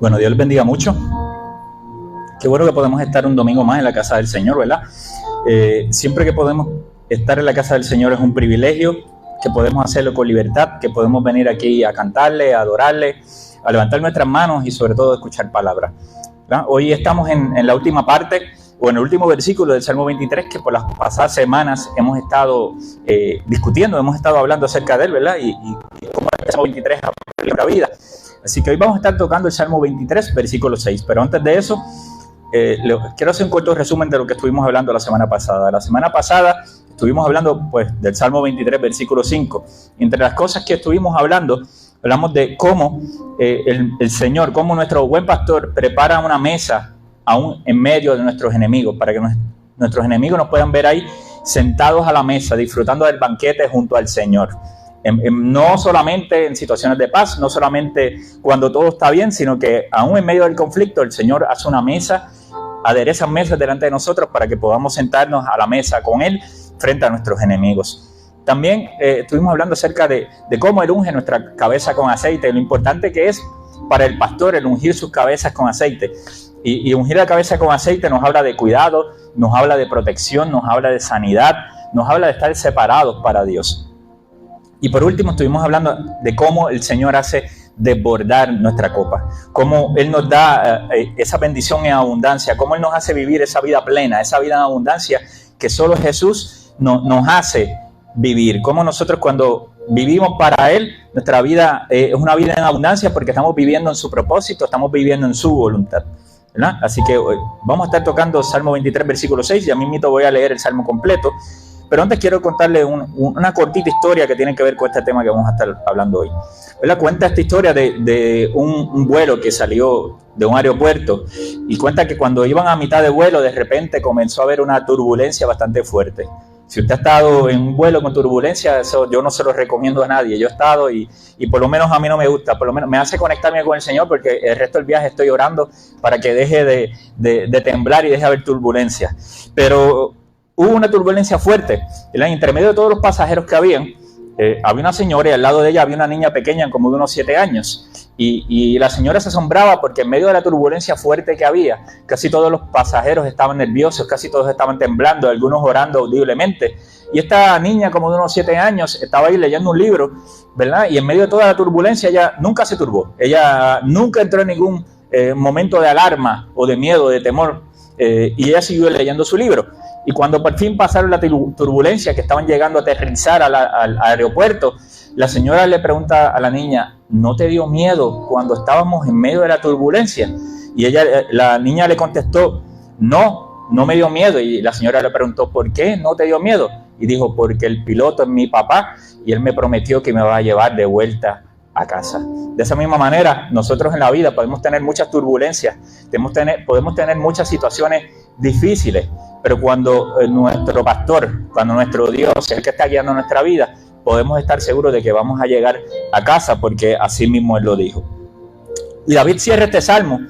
Bueno, Dios les bendiga mucho. Qué bueno que podemos estar un domingo más en la casa del Señor, ¿verdad? Siempre que podemos estar en la casa del Señor es un privilegio, que podemos hacerlo con libertad, que podemos venir aquí a cantarle, a adorarle, a levantar nuestras manos y sobre todo a escuchar palabras, ¿verdad? Hoy estamos en la última parte, o en el último versículo del Salmo 23, que por las pasadas semanas hemos estado discutiendo, hemos estado hablando acerca de él, ¿verdad? Y cómo el Salmo 23 ha cambiado nuestra vida. Así que hoy vamos a estar tocando el Salmo 23, versículo 6. Pero antes de eso, quiero hacer un corto resumen de lo que estuvimos hablando la semana pasada. La semana pasada estuvimos hablando pues, del Salmo 23, versículo 5. Y entre las cosas que estuvimos hablando, hablamos de cómo el Señor, cómo nuestro buen pastor prepara una mesa aún en medio de nuestros enemigos, para que nuestros enemigos nos puedan ver ahí sentados a la mesa, disfrutando del banquete junto al Señor. No solamente en situaciones de paz, no solamente cuando todo está bien, sino que aún en medio del conflicto el Señor hace una mesa, adereza mesas delante de nosotros para que podamos sentarnos a la mesa con Él frente a nuestros enemigos. También estuvimos hablando acerca de cómo Él unge nuestra cabeza con aceite, lo importante que es para el pastor el ungir sus cabezas con aceite. Y ungir la cabeza con aceite nos habla de cuidado, nos habla de protección, nos habla de sanidad, nos habla de estar separados para Dios. Y por último estuvimos hablando de cómo el Señor hace desbordar nuestra copa, cómo Él nos da esa bendición en abundancia, cómo Él nos hace vivir esa vida plena, esa vida en abundancia que solo Jesús nos hace vivir, cómo nosotros cuando vivimos para Él, nuestra vida es una vida en abundancia porque estamos viviendo en su propósito, estamos viviendo en su voluntad, ¿verdad? Así que vamos a estar tocando Salmo 23, versículo 6, y a mí mismo voy a leer el Salmo completo. Pero antes quiero contarle una cortita historia que tiene que ver con este tema que vamos a estar hablando hoy. ¿Verdad? Cuenta esta historia de un vuelo que salió de un aeropuerto y cuenta que cuando iban a mitad de vuelo de repente comenzó a haber una turbulencia bastante fuerte. Si usted ha estado en un vuelo con turbulencia, eso yo no se lo recomiendo a nadie. Yo he estado y por lo menos a mí no me gusta, por lo menos me hace conectarme con el Señor porque el resto del viaje estoy orando para que deje de temblar y deje de haber turbulencia. Pero hubo una turbulencia fuerte. Entre medio de todos los pasajeros que había una señora y al lado de ella había una niña pequeña como de unos 7 años. Y la señora se asombraba porque en medio de la turbulencia fuerte que había, casi todos los pasajeros estaban nerviosos, casi todos estaban temblando, algunos orando audiblemente. Y esta niña como de unos 7 años estaba ahí leyendo un libro, ¿verdad? Y en medio de toda la turbulencia ella nunca se turbó. Ella nunca entró en ningún momento de alarma o de miedo, de temor. Y ella siguió leyendo su libro. Y cuando por fin pasaron la turbulencia, que estaban llegando a aterrizar al aeropuerto, la señora le pregunta a la niña, ¿no te dio miedo cuando estábamos en medio de la turbulencia? Y la niña le contestó, no me dio miedo. Y la señora le preguntó, ¿por qué no te dio miedo? Y dijo, porque el piloto es mi papá y él me prometió que me va a llevar de vuelta a casa. De esa misma manera, nosotros en la vida podemos tener muchas turbulencias, podemos tener muchas situaciones difíciles, pero cuando nuestro pastor, cuando nuestro Dios es el que está guiando nuestra vida, podemos estar seguros de que vamos a llegar a casa porque así mismo Él lo dijo. Y David cierra este salmo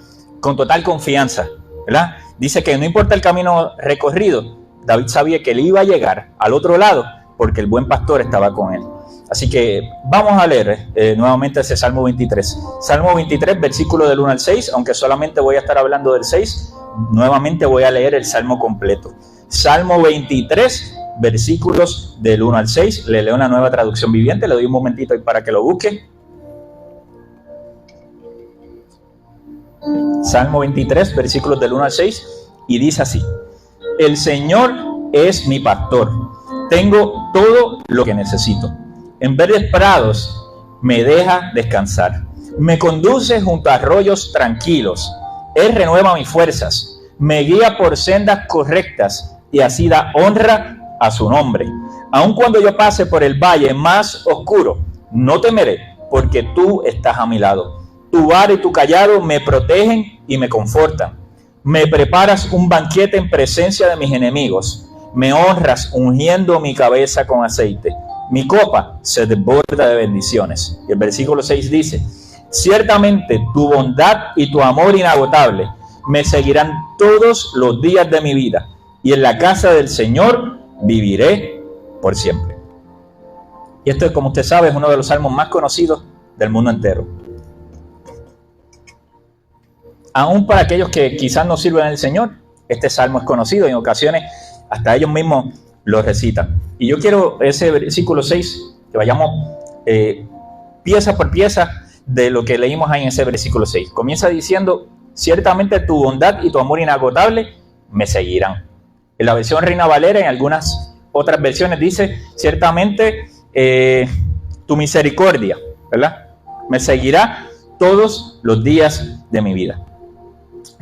con total confianza, ¿verdad? Dice que no importa el camino recorrido, David sabía que él iba a llegar al otro lado porque el buen pastor estaba con él. Así que vamos a leer nuevamente ese Salmo 23. Salmo 23, versículo del 1 al 6, aunque solamente voy a estar hablando del 6, nuevamente voy a leer el Salmo completo. Salmo 23, versículos del 1 al 6. Le leo una nueva traducción viviente, le doy un momentito ahí para que lo busque. Salmo 23, versículos del 1 al 6, y dice así: El Señor es mi pastor, tengo todo lo que necesito. En verdes prados me deja descansar. Me conduce junto a arroyos tranquilos. Él renueva mis fuerzas. Me guía por sendas correctas y así da honra a su nombre. Aun cuando yo pase por el valle más oscuro, no temeré, porque tú estás a mi lado. Tu vara y tu cayado me protegen y me confortan. Me preparas un banquete en presencia de mis enemigos. Me honras ungiendo mi cabeza con aceite. Mi copa se desborda de bendiciones. Y el versículo 6 dice: Ciertamente tu bondad y tu amor inagotable me seguirán todos los días de mi vida, y en la casa del Señor viviré por siempre. Y esto, como usted sabe, es uno de los salmos más conocidos del mundo entero. Aún para aquellos que quizás no sirven al Señor, este salmo es conocido y en ocasiones hasta ellos mismos lo recitan. Y yo quiero ese versículo 6, que vayamos pieza por pieza de lo que leímos ahí en ese versículo 6. Comienza diciendo: ciertamente tu bondad y tu amor inagotable me seguirán. En la versión Reina Valera, en algunas otras versiones dice: ciertamente tu misericordia, ¿verdad?, me seguirá todos los días de mi vida.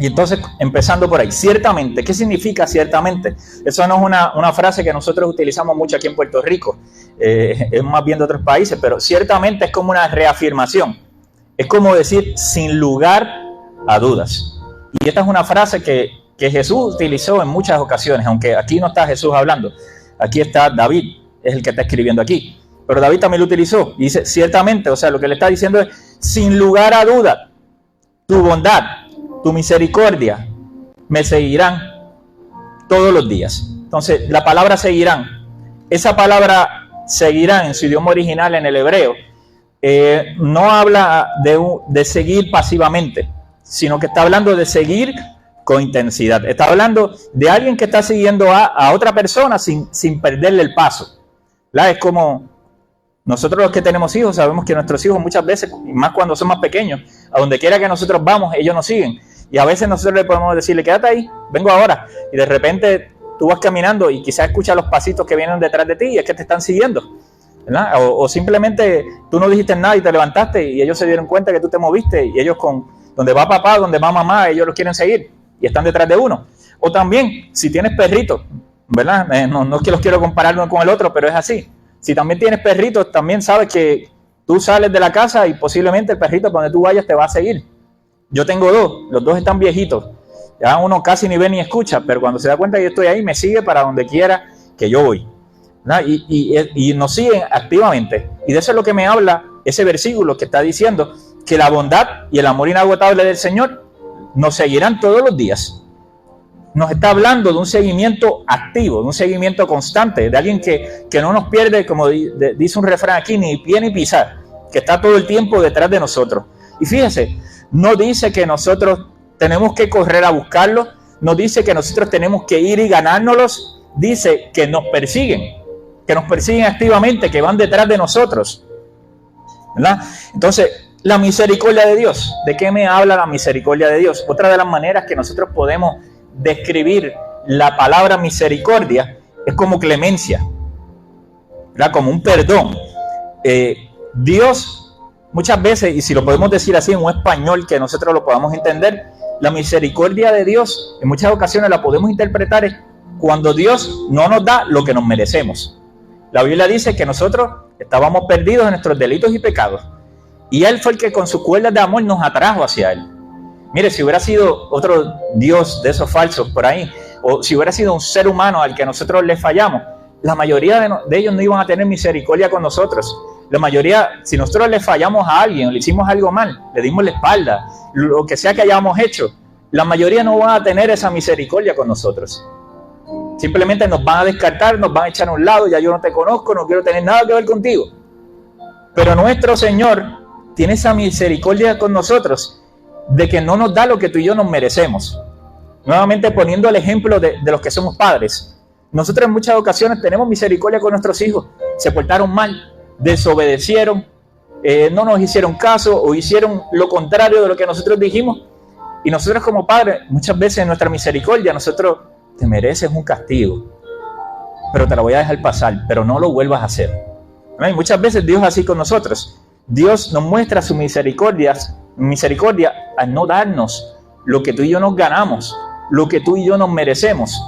Y entonces, empezando por ahí, ciertamente, ¿qué significa ciertamente? Eso no es una frase que nosotros utilizamos mucho aquí en Puerto Rico, es más bien de otros países, pero ciertamente es como una reafirmación, es como decir sin lugar a dudas. Y esta es una frase que Jesús utilizó en muchas ocasiones, aunque aquí no está Jesús hablando, aquí está David, es el que está escribiendo aquí, pero David también lo utilizó y dice ciertamente, o sea, lo que le está diciendo es sin lugar a duda, tu bondad, tu misericordia me seguirán todos los días. Entonces, la palabra seguirán, esa palabra seguirán en su idioma original, en el hebreo, no habla de seguir pasivamente, sino que está hablando de seguir con intensidad. Está hablando de alguien que está siguiendo a otra persona sin perderle el paso, ¿verdad? Es como nosotros los que tenemos hijos, sabemos que nuestros hijos muchas veces, y más cuando son más pequeños, a donde quiera que nosotros vamos, ellos nos siguen. Y a veces nosotros le podemos decirle, quédate ahí, vengo ahora. Y de repente tú vas caminando y quizás escuchas los pasitos que vienen detrás de ti y es que te están siguiendo, ¿verdad? O simplemente tú no dijiste nada y te levantaste y ellos se dieron cuenta que tú te moviste y ellos donde va papá, donde va mamá, ellos los quieren seguir y están detrás de uno. O también, si tienes perritos, ¿verdad? No es que los quiero comparar uno con el otro, pero es así. Si también tienes perritos, también sabes que tú sales de la casa y posiblemente el perrito, donde tú vayas, te va a seguir. Yo tengo dos, los dos están viejitos. Ya uno casi ni ve ni escucha, pero cuando se da cuenta que yo estoy ahí, me sigue para donde quiera que yo voy, ¿no? Y nos siguen activamente. Y de eso es lo que me habla ese versículo que está diciendo que la bondad y el amor inagotable del Señor nos seguirán todos los días. Nos está hablando de un seguimiento activo, de un seguimiento constante, de alguien que no nos pierde, como dice un refrán aquí, ni pie ni pisar, que está todo el tiempo detrás de nosotros. Y fíjese, no dice que nosotros tenemos que correr a buscarlos, no dice que nosotros tenemos que ir y ganárnoslos, dice que nos persiguen activamente, que van detrás de nosotros, ¿verdad? Entonces, la misericordia de Dios, ¿de qué me habla la misericordia de Dios? Otra de las maneras que nosotros podemos describir la palabra misericordia es como clemencia, ¿verdad? Como un perdón. Dios muchas veces, y si lo podemos decir así en un español que nosotros lo podamos entender, la misericordia de Dios en muchas ocasiones la podemos interpretar cuando Dios no nos da lo que nos merecemos. La Biblia dice que nosotros estábamos perdidos en nuestros delitos y pecados y Él fue el que con sus cuerdas de amor nos atrajo hacia Él. Mire, si hubiera sido otro Dios de esos falsos por ahí, o si hubiera sido un ser humano al que nosotros le fallamos, la mayoría de ellos no iban a tener misericordia con nosotros. La mayoría, si nosotros le fallamos a alguien o le hicimos algo mal, le dimos la espalda, lo que sea que hayamos hecho, la mayoría no van a tener esa misericordia con nosotros. Simplemente nos van a descartar, nos van a echar a un lado, ya yo no te conozco, no quiero tener nada que ver contigo. Pero nuestro Señor tiene esa misericordia con nosotros de que no nos da lo que tú y yo nos merecemos. Nuevamente poniendo el ejemplo de los que somos padres. Nosotros en muchas ocasiones tenemos misericordia con nuestros hijos. Se portaron mal, desobedecieron, no nos hicieron caso o hicieron lo contrario de lo que nosotros dijimos. Y nosotros como padres, muchas veces en nuestra misericordia, nosotros te mereces un castigo, pero te lo voy a dejar pasar, pero no lo vuelvas a hacer. Y muchas veces Dios es así con nosotros. Dios nos muestra su misericordia al no darnos lo que tú y yo nos ganamos, lo que tú y yo nos merecemos.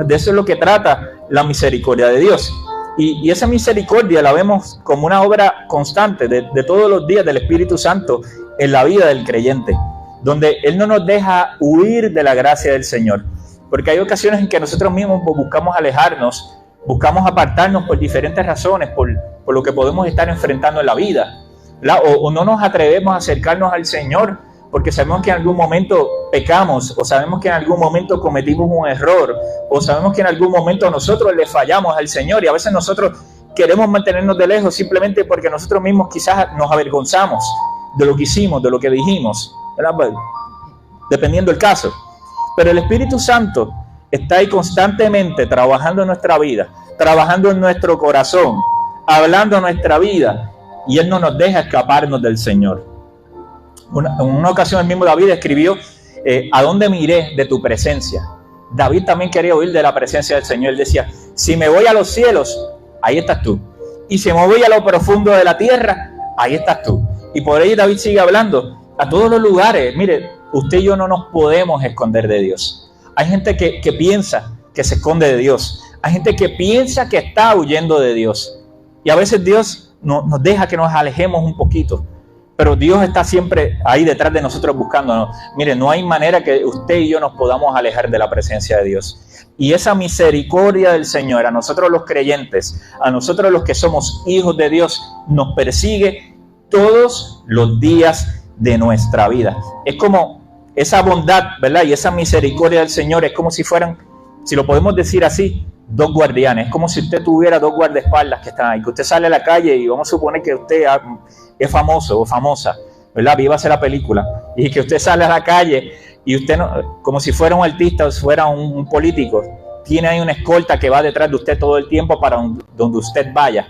De eso es lo que trata la misericordia de Dios. Y esa misericordia la vemos como una obra constante de todos los días del Espíritu Santo en la vida del creyente, donde Él no nos deja huir de la gracia del Señor. Porque hay ocasiones en que nosotros mismos buscamos alejarnos, buscamos apartarnos por diferentes razones, por lo que podemos estar enfrentando en la vida, o no nos atrevemos a acercarnos al Señor porque sabemos que en algún momento pecamos, o sabemos que en algún momento cometimos un error, o sabemos que en algún momento nosotros le fallamos al Señor, y a veces nosotros queremos mantenernos de lejos simplemente porque nosotros mismos quizás nos avergonzamos de lo que hicimos, de lo que dijimos, ¿verdad? dependiendo del caso. Pero el Espíritu Santo está ahí constantemente trabajando en nuestra vida, trabajando en nuestro corazón, hablando en nuestra vida, y Él no nos deja escaparnos del Señor. En una ocasión el mismo David escribió, ¿a dónde me iré de tu presencia? David también quería huir de la presencia del Señor. Él decía, si me voy a los cielos, ahí estás tú. Y si me voy a lo profundo de la tierra, ahí estás tú. Y por ahí David sigue hablando a todos los lugares. Mire, usted y yo no nos podemos esconder de Dios. Hay gente que piensa que se esconde de Dios. Hay gente que piensa que está huyendo de Dios. Y a veces Dios nos deja que nos alejemos un poquito. Pero Dios está siempre ahí detrás de nosotros buscándonos. Mire, no hay manera que usted y yo nos podamos alejar de la presencia de Dios. Y esa misericordia del Señor, a nosotros los creyentes, a nosotros los que somos hijos de Dios, nos persigue todos los días de nuestra vida. Es como esa bondad, ¿verdad? Y esa misericordia del Señor es como si fueran, si lo podemos decir así, dos guardianes. Es como si usted tuviera dos guardaespaldas que están ahí, que usted sale a la calle y vamos a suponer que usted es famoso o famosa, ¿verdad? Viva hacer la película. Y que usted sale a la calle y usted, no, como si fuera un artista o si fuera un político, tiene ahí una escolta que va detrás de usted todo el tiempo para donde usted vaya,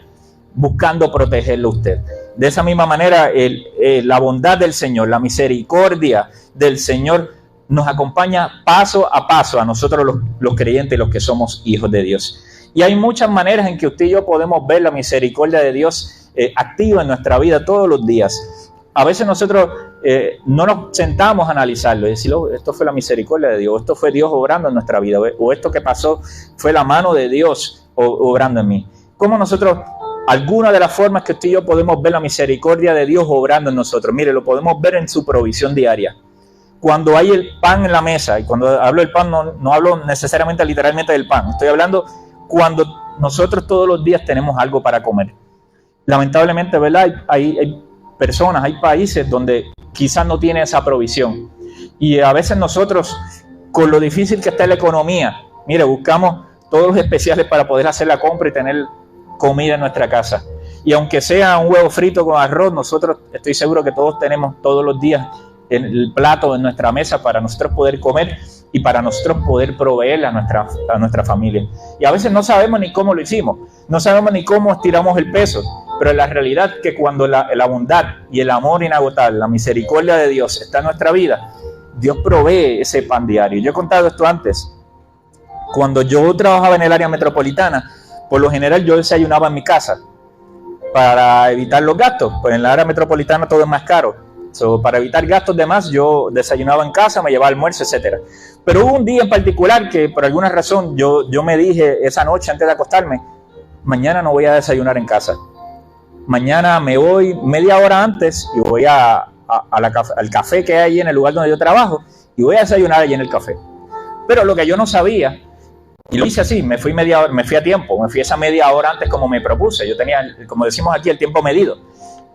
buscando protegerlo a usted. De esa misma manera, la bondad del Señor, la misericordia del Señor nos acompaña paso a paso a nosotros los creyentes, los que somos hijos de Dios. Y hay muchas maneras en que usted y yo podemos ver la misericordia de Dios activa en nuestra vida todos los días. A veces nosotros no nos sentamos a analizarlo y decir, oh, esto fue la misericordia de Dios, esto fue Dios obrando en nuestra vida, o esto que pasó fue la mano de Dios obrando en mí. ¿Cómo nosotros, alguna de las formas que usted y yo podemos ver la misericordia de Dios obrando en nosotros? Mire, lo podemos ver en su provisión diaria. Cuando hay el pan en la mesa, y cuando hablo del pan no hablo necesariamente literalmente del pan, estoy hablando cuando nosotros todos los días tenemos algo para comer. Lamentablemente, ¿verdad? Hay personas, hay países donde quizás no tienen esa provisión. Y a veces nosotros, con lo difícil que está la economía, mire, buscamos todos los especiales para poder hacer la compra y tener comida en nuestra casa. Y aunque sea un huevo frito con arroz, nosotros estoy seguro que todos tenemos todos los días el plato en nuestra mesa para nosotros poder comer y para nosotros poder proveer a nuestra familia. Y a veces no sabemos ni cómo lo hicimos, no sabemos ni cómo estiramos el peso, pero la realidad es que cuando la bondad y el amor inagotable, la misericordia de Dios está en nuestra vida, Dios provee ese pan diario. Yo he contado esto antes. Cuando yo trabajaba en el área metropolitana, por lo general yo desayunaba en mi casa para evitar los gastos, pues en la área metropolitana todo es más caro. Para evitar gastos de más, yo desayunaba en casa, me llevaba almuerzo, etc. Pero hubo un día en particular que por alguna razón yo me dije esa noche antes de acostarme, mañana no voy a desayunar en casa. Mañana me voy media hora antes y voy al café que hay ahí en el lugar donde yo trabajo y voy a desayunar allí en el café. Pero lo que yo no sabía, y lo hice así, me fui a tiempo, me fui esa media hora antes como me propuse. Yo tenía, como decimos aquí, el tiempo medido.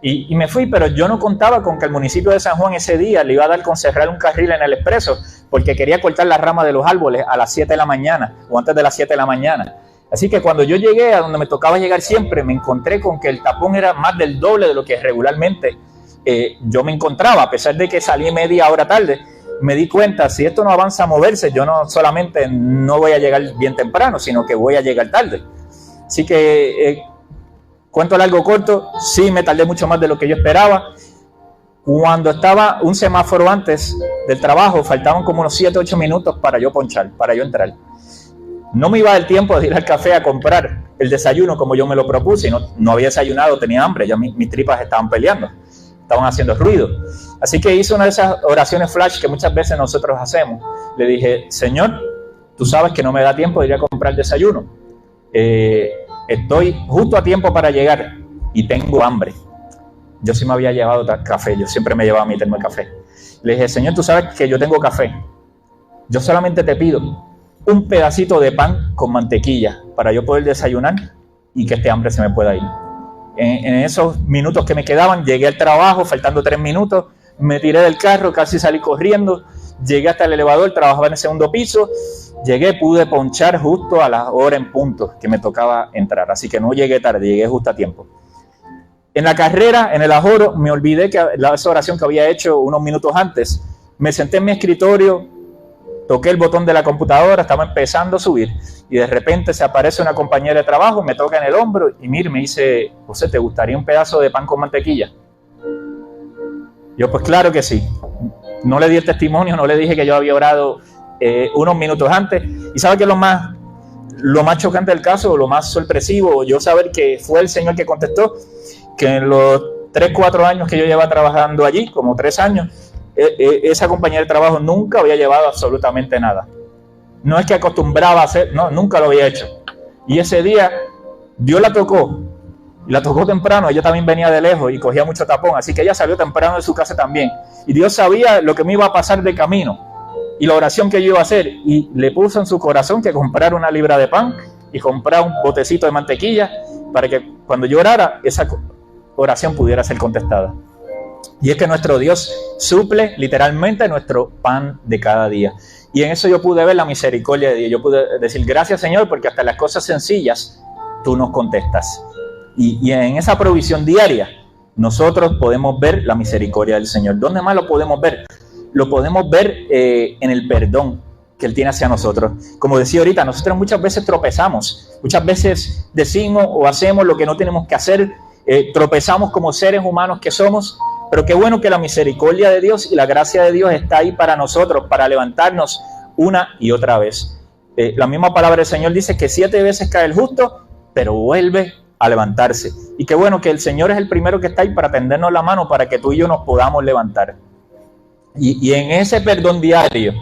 Y me fui, pero yo no contaba con que el municipio de San Juan ese día le iba a dar con cerrar un carril en el expreso porque quería cortar la rama de los árboles a las 7 de la mañana o antes de las 7 de la mañana. Así que cuando yo llegué a donde me tocaba llegar siempre, me encontré con que el tapón era más del doble de lo que regularmente yo me encontraba. A pesar de que salí media hora tarde, me di cuenta, si esto no avanza a moverse, yo no solamente no voy a llegar bien temprano, sino que voy a llegar tarde. Así que... cuento largo corto, sí me tardé mucho más de lo que yo esperaba. Cuando estaba un semáforo antes del trabajo, faltaban como unos 7 o 8 minutos para yo ponchar, para yo entrar. No me iba el tiempo de ir al café a comprar el desayuno como yo me lo propuse. No había desayunado, tenía hambre, ya mis tripas estaban peleando, estaban haciendo ruido. Así que hice una de esas oraciones flash que muchas veces nosotros hacemos. Le dije, Señor, tú sabes que no me da tiempo de ir a comprar el desayuno. Estoy justo a tiempo para llegar y tengo hambre. Yo sí me había llevado café, yo siempre me llevaba mi termo de café. Le dije, Señor, tú sabes que yo tengo café. Yo solamente te pido un pedacito de pan con mantequilla para yo poder desayunar y que este hambre se me pueda ir. En esos minutos que me quedaban, llegué al trabajo, faltando 3 minutos, me tiré del carro, casi salí corriendo, llegué hasta el elevador, trabajaba en el 2º piso. Llegué, pude ponchar justo a la hora en punto que me tocaba entrar. Así que no llegué tarde, llegué justo a tiempo. En la carrera, en el ajoro, me olvidé que esa oración que había hecho unos minutos antes. Me senté en mi escritorio, toqué el botón de la computadora, estaba empezando a subir y de repente se aparece una compañera de trabajo, me toca en el hombro y mira, me dice, José, ¿te gustaría un pedazo de pan con mantequilla? Yo, pues claro que sí. No le di el testimonio, no le dije que yo había orado unos minutos antes. ¿Y sabe qué es lo más chocante del caso, lo más sorpresivo? Yo saber que fue el Señor que contestó, que en los 3-4 años que yo llevaba trabajando allí, como 3 años, esa compañera de trabajo nunca había llevado absolutamente nada. No es que acostumbraba a hacer, no, nunca lo había hecho. Y ese día Dios la tocó, y la tocó temprano. Ella también venía de lejos y cogía mucho tapón, así que ella salió temprano de su casa también. Y Dios sabía lo que me iba a pasar de camino y la oración que yo iba a hacer, y le puso en su corazón que comprara 1 libra de pan y comprara un botecito de mantequilla para que cuando yo orara, esa oración pudiera ser contestada. Y es que nuestro Dios suple literalmente nuestro pan de cada día. Y en eso yo pude ver la misericordia de Dios. Yo pude decir, gracias Señor, porque hasta las cosas sencillas tú nos contestas. Y en esa provisión diaria nosotros podemos ver la misericordia del Señor. ¿Dónde más lo podemos ver? Lo podemos ver en el perdón que Él tiene hacia nosotros. Como decía ahorita, nosotros muchas veces tropezamos. Muchas veces decimos o hacemos lo que no tenemos que hacer. Tropezamos como seres humanos que somos. Pero qué bueno que la misericordia de Dios y la gracia de Dios está ahí para nosotros, para levantarnos una y otra vez. La misma palabra del Señor dice que 7 veces cae el justo, pero vuelve a levantarse. Y qué bueno que el Señor es el primero que está ahí para tendernos la mano para que tú y yo nos podamos levantar. Y en ese perdón diario,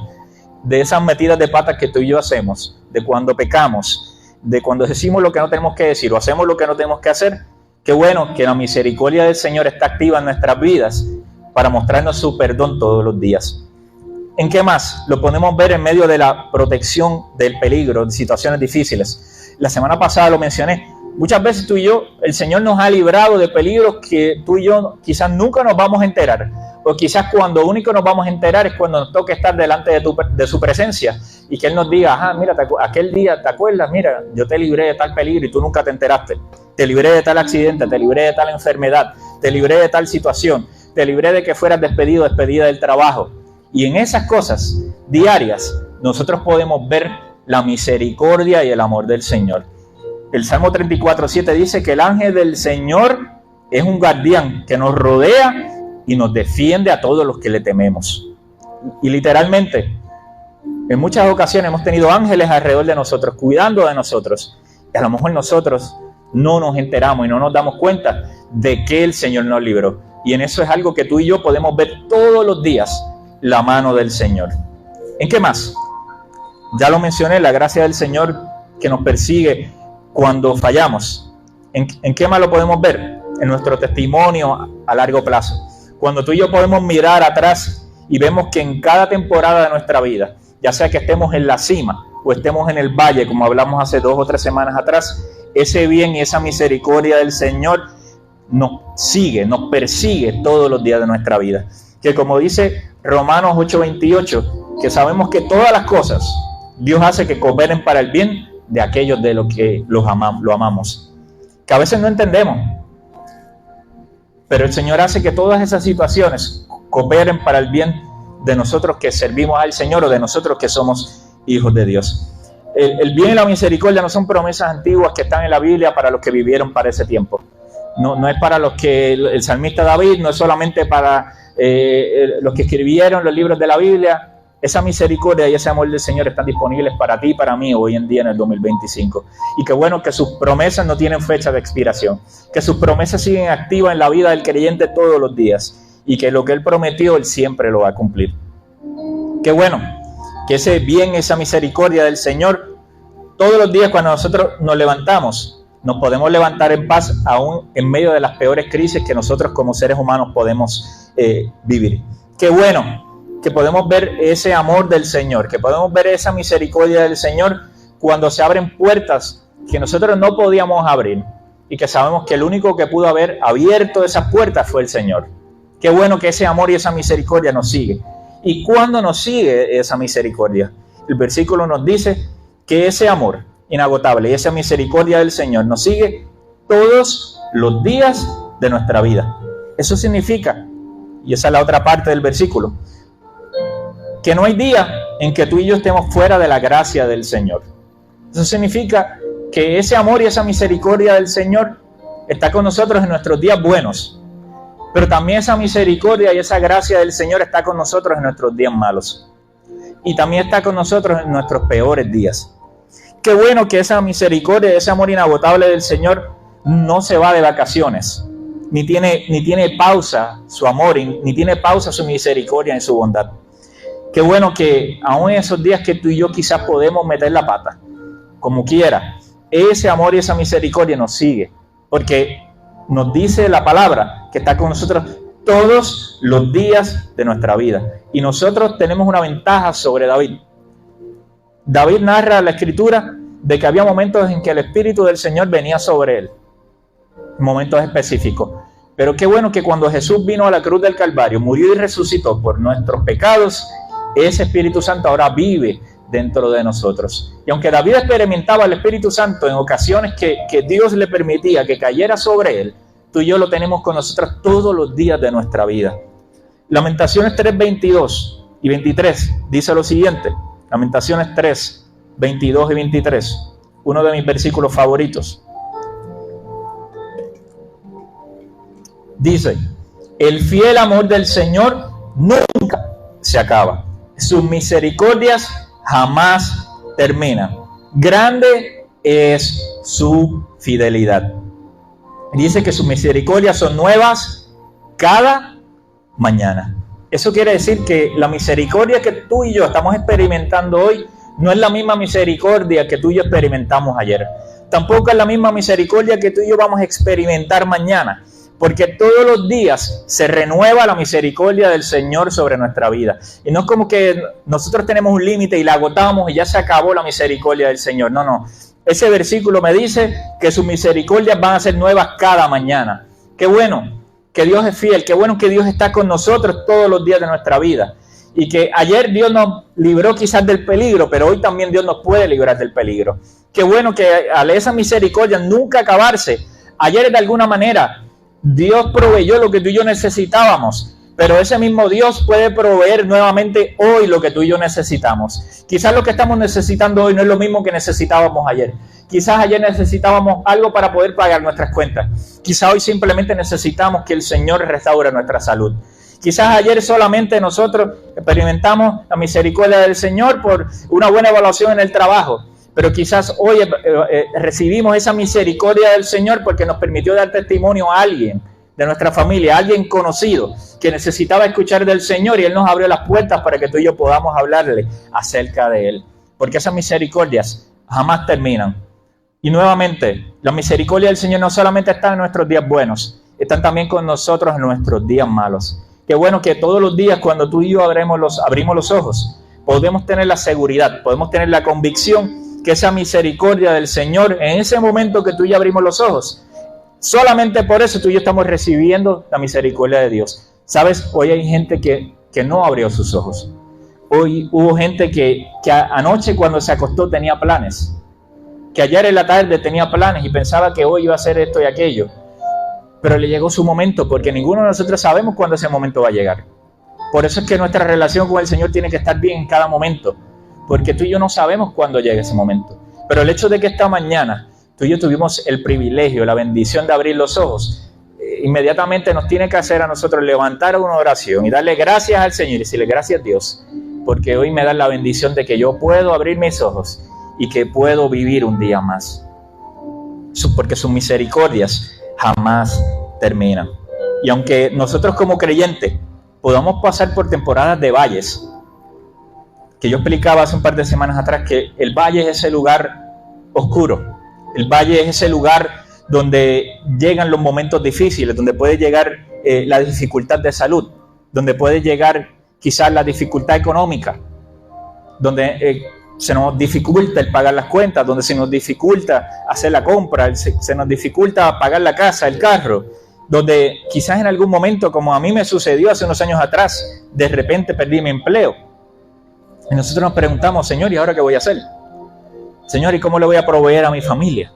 de esas metidas de patas que tú y yo hacemos, de cuando pecamos, de cuando decimos lo que no tenemos que decir o hacemos lo que no tenemos que hacer, qué bueno que la misericordia del Señor está activa en nuestras vidas para mostrarnos su perdón todos los días. ¿En qué más? Lo podemos ver en medio de la protección del peligro, de situaciones difíciles. La semana pasada lo mencioné. Muchas veces tú y yo, el Señor nos ha librado de peligros que tú y yo quizás nunca nos vamos a enterar. O quizás cuando único nos vamos a enterar es cuando nos toque estar delante de su presencia. Y que Él nos diga, mira, aquel día, ¿te acuerdas? Mira, yo te libré de tal peligro y tú nunca te enteraste. Te libré de tal accidente, te libré de tal enfermedad, te libré de tal situación, te libré de que fueras despedida del trabajo. Y en esas cosas diarias nosotros podemos ver la misericordia y el amor del Señor. El Salmo 34:7 dice que el ángel del Señor es un guardián que nos rodea y nos defiende a todos los que le tememos. Y literalmente, en muchas ocasiones hemos tenido ángeles alrededor de nosotros, cuidando de nosotros. Y a lo mejor nosotros no nos enteramos y no nos damos cuenta de que el Señor nos libró. Y en eso es algo que tú y yo podemos ver todos los días, la mano del Señor. ¿En qué más? Ya lo mencioné, la gracia del Señor que nos persigue cuando fallamos. ¿En qué más lo podemos ver? En nuestro testimonio a largo plazo. Cuando tú y yo podemos mirar atrás y vemos que en cada temporada de nuestra vida, ya sea que estemos en la cima o estemos en el valle, como hablamos hace 2 o 3 semanas atrás, ese bien y esa misericordia del Señor nos sigue, nos persigue todos los días de nuestra vida. Que como dice Romanos 8:28, que sabemos que todas las cosas Dios hace que cooperen para el bien de aquellos de los que lo amamos. Que a veces no entendemos, pero el Señor hace que todas esas situaciones cooperen para el bien de nosotros que servimos al Señor o de nosotros que somos hijos de Dios. El bien y la misericordia no son promesas antiguas que están en la Biblia para los que vivieron para ese tiempo. No es para los que el salmista David, no es solamente para los que escribieron los libros de la Biblia. Esa misericordia y ese amor del Señor están disponibles para ti y para mí hoy en día en el 2025. Y qué bueno que sus promesas no tienen fecha de expiración, que sus promesas siguen activas en la vida del creyente todos los días y que lo que Él prometió, Él siempre lo va a cumplir. Qué bueno que ese bien, esa misericordia del Señor, todos los días cuando nosotros nos levantamos, nos podemos levantar en paz aún en medio de las peores crisis que nosotros como seres humanos podemos vivir. Qué bueno que podemos ver ese amor del Señor, que podemos ver esa misericordia del Señor cuando se abren puertas que nosotros no podíamos abrir y que sabemos que el único que pudo haber abierto esas puertas fue el Señor. Qué bueno que ese amor y esa misericordia nos sigue. ¿Y cuándo nos sigue esa misericordia? El versículo nos dice que ese amor inagotable y esa misericordia del Señor nos sigue todos los días de nuestra vida. Eso significa, y esa es la otra parte del versículo, que no hay día en que tú y yo estemos fuera de la gracia del Señor. Eso significa que ese amor y esa misericordia del Señor está con nosotros en nuestros días buenos, pero también esa misericordia y esa gracia del Señor está con nosotros en nuestros días malos, y también está con nosotros en nuestros peores días. Qué bueno que esa misericordia y ese amor inagotable del Señor no se va de vacaciones, ni tiene pausa su amor, ni tiene pausa su misericordia y su bondad. Qué bueno que aún en esos días que tú y yo quizás podemos meter la pata, como quiera, ese amor y esa misericordia nos sigue, porque nos dice la palabra que está con nosotros todos los días de nuestra vida. Y nosotros tenemos una ventaja sobre David. David narra en la Escritura de que había momentos en que el Espíritu del Señor venía sobre él, momentos específicos. Pero qué bueno que cuando Jesús vino a la cruz del Calvario, murió y resucitó por nuestros pecados, ese Espíritu Santo ahora vive dentro de nosotros. Y aunque David experimentaba el Espíritu Santo en ocasiones que Dios le permitía que cayera sobre él, tú y yo lo tenemos con nosotros todos los días de nuestra vida. Lamentaciones 3, 22 y 23 dice lo siguiente. Lamentaciones 3, 22 y 23, uno de mis versículos favoritos. Dice: el fiel amor del Señor nunca se acaba, sus misericordias jamás terminan, grande es su fidelidad. Dice que sus misericordias son nuevas cada mañana. Eso quiere decir que la misericordia que tú y yo estamos experimentando hoy no es la misma misericordia que tú y yo experimentamos ayer. Tampoco es la misma misericordia que tú y yo vamos a experimentar mañana, porque todos los días se renueva la misericordia del Señor sobre nuestra vida. Y no es como que nosotros tenemos un límite y la agotamos y ya se acabó la misericordia del Señor. No, no. Ese versículo me dice que sus misericordias van a ser nuevas cada mañana. Qué bueno que Dios es fiel, qué bueno que Dios está con nosotros todos los días de nuestra vida. Y que ayer Dios nos libró quizás del peligro, pero hoy también Dios nos puede librar del peligro. Qué bueno que al esa misericordia nunca acabarse, ayer de alguna manera Dios proveyó lo que tú y yo necesitábamos, pero ese mismo Dios puede proveer nuevamente hoy lo que tú y yo necesitamos. Quizás lo que estamos necesitando hoy no es lo mismo que necesitábamos ayer. Quizás ayer necesitábamos algo para poder pagar nuestras cuentas. Quizás hoy simplemente necesitamos que el Señor restaure nuestra salud. Quizás ayer solamente nosotros experimentamos la misericordia del Señor por una buena evaluación en el trabajo. Pero quizás hoy recibimos esa misericordia del Señor porque nos permitió dar testimonio a alguien de nuestra familia, a alguien conocido que necesitaba escuchar del Señor, y Él nos abrió las puertas para que tú y yo podamos hablarle acerca de Él. Porque esas misericordias jamás terminan. Y nuevamente, la misericordia del Señor no solamente está en nuestros días buenos, están también con nosotros en nuestros días malos. Qué bueno que todos los días cuando tú y yo abrimos los ojos, podemos tener la seguridad, podemos tener la convicción que esa misericordia del Señor, en ese momento que tú y yo abrimos los ojos, solamente por eso tú y yo estamos recibiendo la misericordia de Dios. ¿Sabes? Hoy hay gente que no abrió sus ojos. Hoy hubo gente que anoche cuando se acostó tenía planes, que ayer en la tarde tenía planes y pensaba que hoy iba a hacer esto y aquello, pero le llegó su momento, porque ninguno de nosotros sabemos cuándo ese momento va a llegar. Por eso es que nuestra relación con el Señor tiene que estar bien en cada momento, porque tú y yo no sabemos cuándo llegue ese momento. Pero el hecho de que esta mañana tú y yo tuvimos el privilegio, la bendición de abrir los ojos, inmediatamente nos tiene que hacer a nosotros levantar una oración y darle gracias al Señor y decirle: gracias a Dios, porque hoy me da la bendición de que yo puedo abrir mis ojos y que puedo vivir un día más, porque sus misericordias jamás terminan. Y aunque nosotros como creyentes podamos pasar por temporadas de valles, que yo explicaba hace un par de semanas atrás que el valle es ese lugar oscuro, el valle es ese lugar donde llegan los momentos difíciles, donde puede llegar la dificultad de salud, donde puede llegar quizás la dificultad económica, donde se nos dificulta el pagar las cuentas, donde se nos dificulta hacer la compra, se nos dificulta pagar la casa, el carro, donde quizás en algún momento, como a mí me sucedió hace unos años atrás, de repente perdí mi empleo. Y nosotros nos preguntamos: Señor, ¿y ahora qué voy a hacer? Señor, ¿y cómo le voy a proveer a mi familia?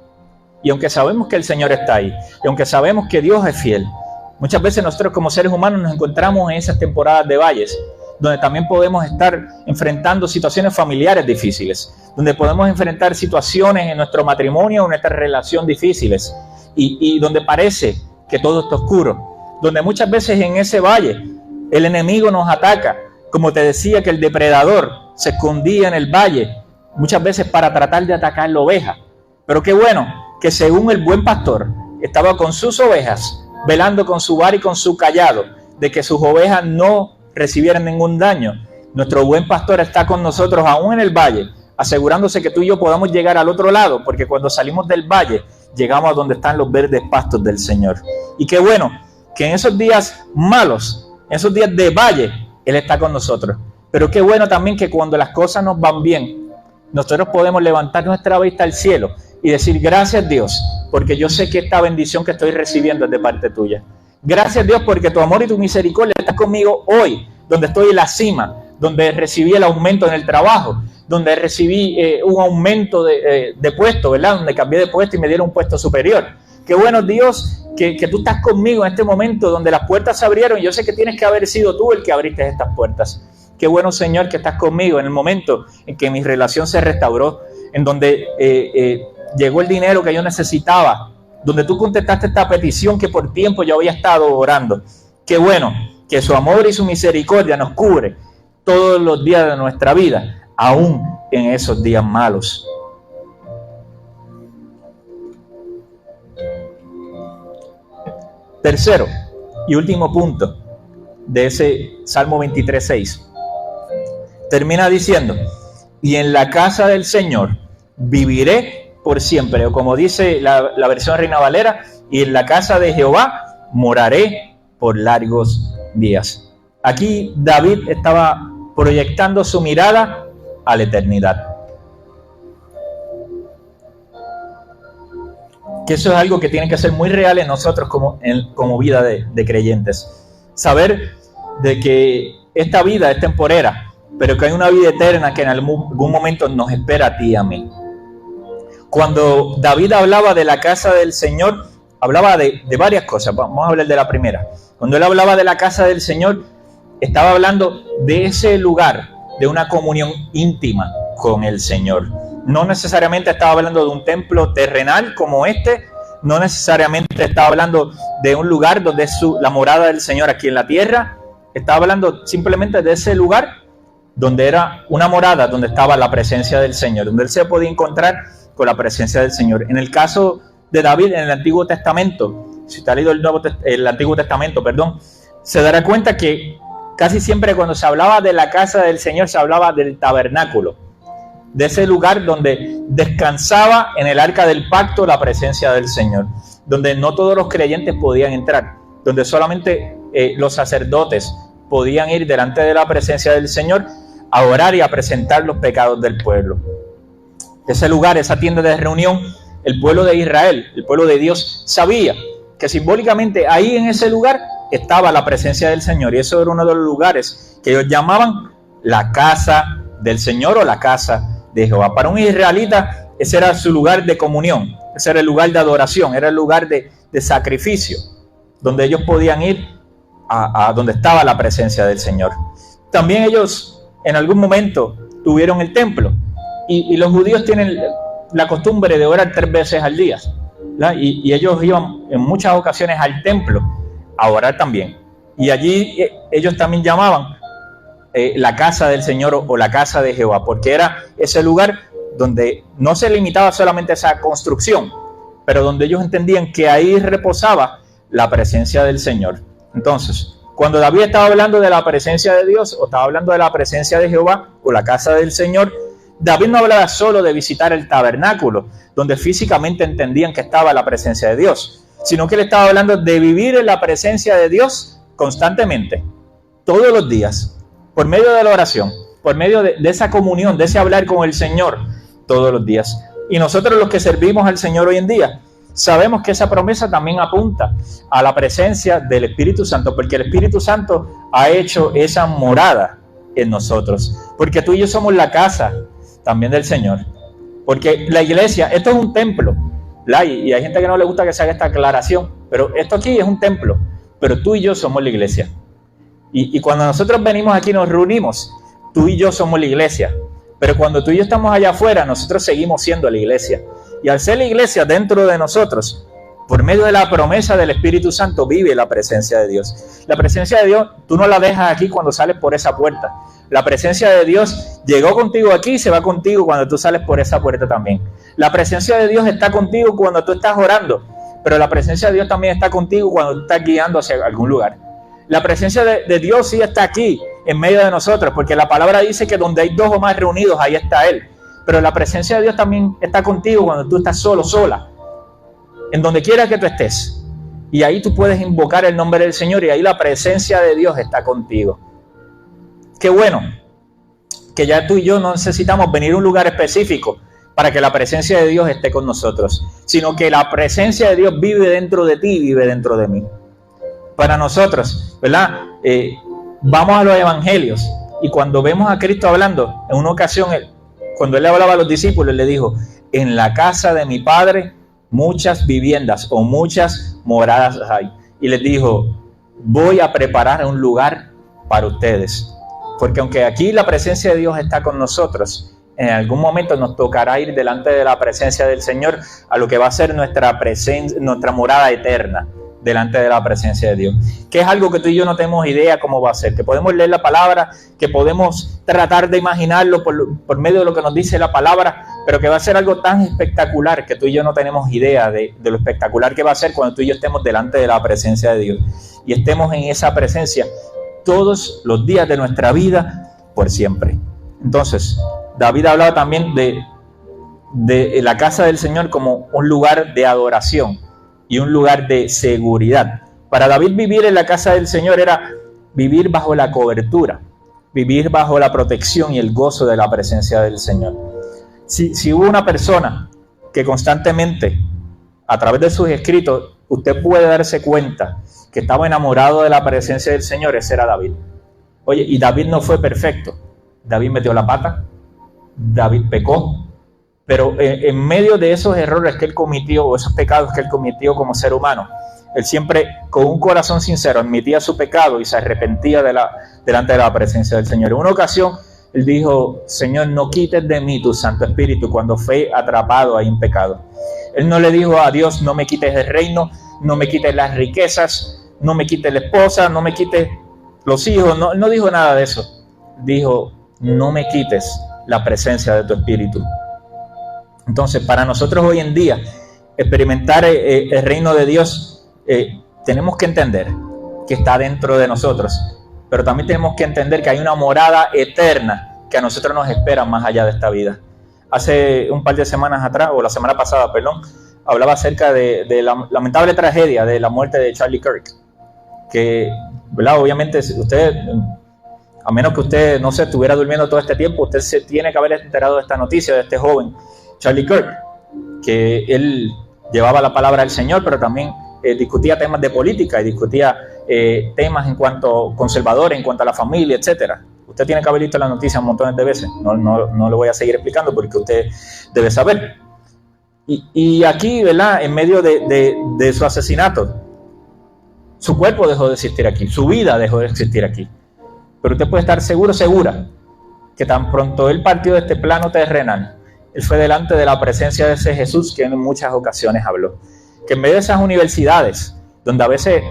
Y aunque sabemos que el Señor está ahí, y aunque sabemos que Dios es fiel, muchas veces nosotros como seres humanos nos encontramos en esas temporadas de valles, donde también podemos estar enfrentando situaciones familiares difíciles, donde podemos enfrentar situaciones en nuestro matrimonio o en nuestra relación difíciles, y donde parece que todo está oscuro, donde muchas veces en ese valle el enemigo nos ataca, como te decía que el depredador se escondía en el valle, muchas veces para tratar de atacar la oveja. Pero qué bueno que según el buen pastor estaba con sus ovejas, velando con su vara y con su cayado, de que sus ovejas no recibieran ningún daño. Nuestro buen pastor está con nosotros aún en el valle, asegurándose que tú y yo podamos llegar al otro lado, porque cuando salimos del valle, llegamos a donde están los verdes pastos del Señor. Y qué bueno que en esos días malos, en esos días de valle, Él está con nosotros. Pero qué bueno también que cuando las cosas nos van bien, nosotros podemos levantar nuestra vista al cielo y decir: gracias Dios, porque yo sé que esta bendición que estoy recibiendo es de parte tuya. Gracias Dios porque tu amor y tu misericordia están conmigo hoy, donde estoy en la cima, donde recibí el aumento en el trabajo, donde recibí un aumento de puesto, ¿verdad? Donde cambié de puesto y me dieron un puesto superior. Qué bueno Dios que tú estás conmigo en este momento donde las puertas se abrieron y yo sé que tienes que haber sido tú el que abriste estas puertas. Qué bueno Señor que estás conmigo en el momento en que mi relación se restauró, en donde llegó el dinero que yo necesitaba, donde tú contestaste esta petición que por tiempo yo había estado orando. Qué bueno que su amor y su misericordia nos cubre todos los días de nuestra vida, aún en esos días malos. Tercero y último punto de ese Salmo 23:6. Termina diciendo: y en la casa del Señor viviré por siempre, o como dice la versión Reina Valera, y en la casa de Jehová moraré por largos días. Aquí David estaba proyectando su mirada a la eternidad. Que eso es algo que tiene que ser muy real en nosotros como vida de creyentes. Saber de que esta vida es temporera, pero que hay una vida eterna que en algún momento nos espera a ti y a mí. Cuando David hablaba de la casa del Señor, hablaba de varias cosas. Vamos a hablar de la primera. Cuando él hablaba de la casa del Señor, estaba hablando de ese lugar, de una comunión íntima con el Señor. No necesariamente estaba hablando de un templo terrenal como este, no necesariamente estaba hablando de un lugar donde es la morada del Señor aquí en la tierra. Estaba hablando simplemente de ese lugar donde era una morada, donde estaba la presencia del Señor, donde él se podía encontrar con la presencia del Señor. En el caso de David en el Antiguo Testamento, si usted ha leído el Antiguo Testamento, se dará cuenta que casi siempre cuando se hablaba de la casa del Señor se hablaba del tabernáculo, de ese lugar donde descansaba en el arca del pacto la presencia del Señor, donde no todos los creyentes podían entrar, donde solamente los sacerdotes podían ir delante de la presencia del Señor a orar y a presentar los pecados del pueblo. Ese lugar, esa tienda de reunión, el pueblo de Israel, el pueblo de Dios, sabía que simbólicamente ahí en ese lugar estaba la presencia del Señor, y eso era uno de los lugares que ellos llamaban la casa del Señor o la casa de Jehová. Para un israelita ese era su lugar de comunión, ese era el lugar de adoración, era el lugar de sacrificio, donde ellos podían ir a donde estaba la presencia del Señor. También ellos en algún momento tuvieron el templo, y los judíos tienen la costumbre de orar 3 veces al día, y ellos iban en muchas ocasiones al templo a orar también, y allí ellos también llamaban la casa del Señor o la casa de Jehová, porque era ese lugar donde no se limitaba solamente a esa construcción, pero donde ellos entendían que ahí reposaba la presencia del Señor. Entonces, cuando David estaba hablando de la presencia de Dios, o estaba hablando de la presencia de Jehová o la casa del Señor, David no hablaba solo de visitar el tabernáculo, donde físicamente entendían que estaba la presencia de Dios, sino que él estaba hablando de vivir en la presencia de Dios constantemente, todos los días, por medio de la oración, por medio de esa comunión, de ese hablar con el Señor todos los días. Y nosotros los que servimos al Señor hoy en día, sabemos que esa promesa también apunta a la presencia del Espíritu Santo, porque el Espíritu Santo ha hecho esa morada en nosotros, porque tú y yo somos la casa también del Señor, porque la iglesia, esto es un templo, y hay gente que no le gusta que se haga esta aclaración, pero esto aquí es un templo, pero tú y yo somos la iglesia. Y cuando nosotros venimos aquí nos reunimos, tú y yo somos la iglesia. Pero cuando tú y yo estamos allá afuera, nosotros seguimos siendo la iglesia. Y al ser la iglesia dentro de nosotros, por medio de la promesa del Espíritu Santo, vive la presencia de Dios. La presencia de Dios, tú no la dejas aquí cuando sales por esa puerta. La presencia de Dios llegó contigo aquí y se va contigo cuando tú sales por esa puerta también. La presencia de Dios está contigo cuando tú estás orando, pero la presencia de Dios también está contigo cuando tú estás guiando hacia algún lugar. La presencia de Dios sí está aquí, en medio de nosotros, porque la palabra dice que donde hay dos o más reunidos, ahí está Él. Pero la presencia de Dios también está contigo cuando tú estás solo, sola, en donde quiera que tú estés. Y ahí tú puedes invocar el nombre del Señor y ahí la presencia de Dios está contigo. Qué bueno que ya tú y yo no necesitamos venir a un lugar específico para que la presencia de Dios esté con nosotros, sino que la presencia de Dios vive dentro de ti y vive dentro de mí. Para nosotros, ¿verdad? Vamos a los evangelios y cuando vemos a Cristo hablando, en una ocasión, cuando Él le hablaba a los discípulos, le dijo, en la casa de mi Padre muchas viviendas o muchas moradas hay. Y les dijo, voy a preparar un lugar para ustedes. Porque aunque aquí la presencia de Dios está con nosotros, en algún momento nos tocará ir delante de la presencia del Señor a lo que va a ser nuestra morada eterna delante de la presencia de Dios. Que es algo que tú y yo no tenemos idea cómo va a ser. Que podemos leer la palabra, que podemos tratar de imaginarlo por medio de lo que nos dice la palabra, pero que va a ser algo tan espectacular que tú y yo no tenemos idea de lo espectacular que va a ser cuando tú y yo estemos delante de la presencia de Dios. Y estemos en esa presencia todos los días de nuestra vida por siempre. Entonces, David hablaba también de la casa del Señor como un lugar de adoración y un lugar de seguridad. Para David vivir en la casa del Señor era vivir bajo la cobertura, vivir bajo la protección y el gozo de la presencia del Señor. Si hubo una persona que constantemente, a través de sus escritos, usted puede darse cuenta que estaba enamorado de la presencia del Señor, ese era David. Oye, y David no fue perfecto. David metió la pata, David pecó, pero en medio de esos errores que él cometió, o esos pecados que él cometió como ser humano, él siempre con un corazón sincero admitía su pecado y se arrepentía delante de la presencia del Señor. En una ocasión él dijo, Señor, no quites de mí tu Santo Espíritu, cuando fue atrapado ahí en pecado. Él no le dijo a Dios, no me quites el reino, no me quites las riquezas, no me quites la esposa, no me quites los hijos, no dijo nada de eso. Dijo, no me quites la presencia de tu Espíritu. Entonces, para nosotros hoy en día, experimentar el reino de Dios, tenemos que entender que está dentro de nosotros, pero también tenemos que entender que hay una morada eterna que a nosotros nos espera más allá de esta vida. Hace un par de semanas atrás, o la semana pasada, perdón, hablaba acerca de la lamentable tragedia de la muerte de Charlie Kirk, que, ¿verdad? Obviamente, usted, a menos que usted no se estuviera durmiendo todo este tiempo, usted se tiene que haber enterado de esta noticia de este joven, Charlie Kirk, que él llevaba la palabra del Señor, pero también discutía temas de política y discutía temas en cuanto conservadores, en cuanto a la familia, etcétera. Usted tiene que haber visto la noticia un montón de veces, no lo voy a seguir explicando porque usted debe saber. Y aquí, ¿verdad? En medio de su asesinato, su cuerpo dejó de existir aquí, su vida dejó de existir aquí. Pero usted puede estar seguro, segura, que tan pronto él partió de este plano terrenal, él fue delante de la presencia de ese Jesús que en muchas ocasiones habló. Que en medio de esas universidades, donde a veces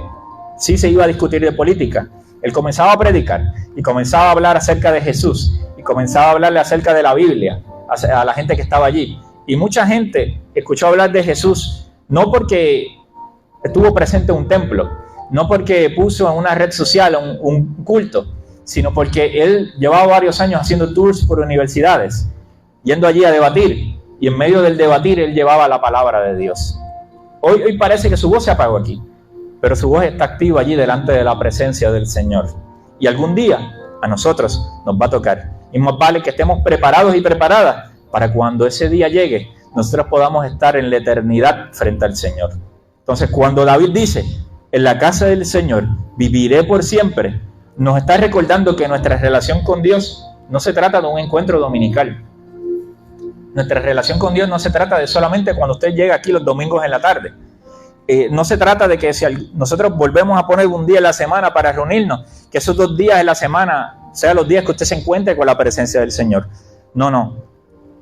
sí se iba a discutir de política, él comenzaba a predicar y comenzaba a hablar acerca de Jesús y comenzaba a hablarle acerca de la Biblia a la gente que estaba allí. Y mucha gente escuchó hablar de Jesús no porque estuvo presente en un templo, no porque puso en una red social un culto, sino porque él llevaba varios años haciendo tours por universidades, yendo allí a debatir, y en medio del debatir él llevaba la palabra de Dios. Hoy parece que su voz se apagó aquí, pero su voz está activa allí delante de la presencia del Señor. Y algún día a nosotros nos va a tocar. Y más vale que estemos preparados y preparadas para cuando ese día llegue, nosotros podamos estar en la eternidad frente al Señor. Entonces, cuando David dice, en la casa del Señor viviré por siempre, nos está recordando que nuestra relación con Dios no se trata de un encuentro dominical. Nuestra relación con Dios no se trata de solamente cuando usted llega aquí los domingos en la tarde. No se trata de que si nosotros volvemos a poner un día en la semana para reunirnos, que esos 2 días en la semana sean los días que usted se encuentre con la presencia del Señor. No.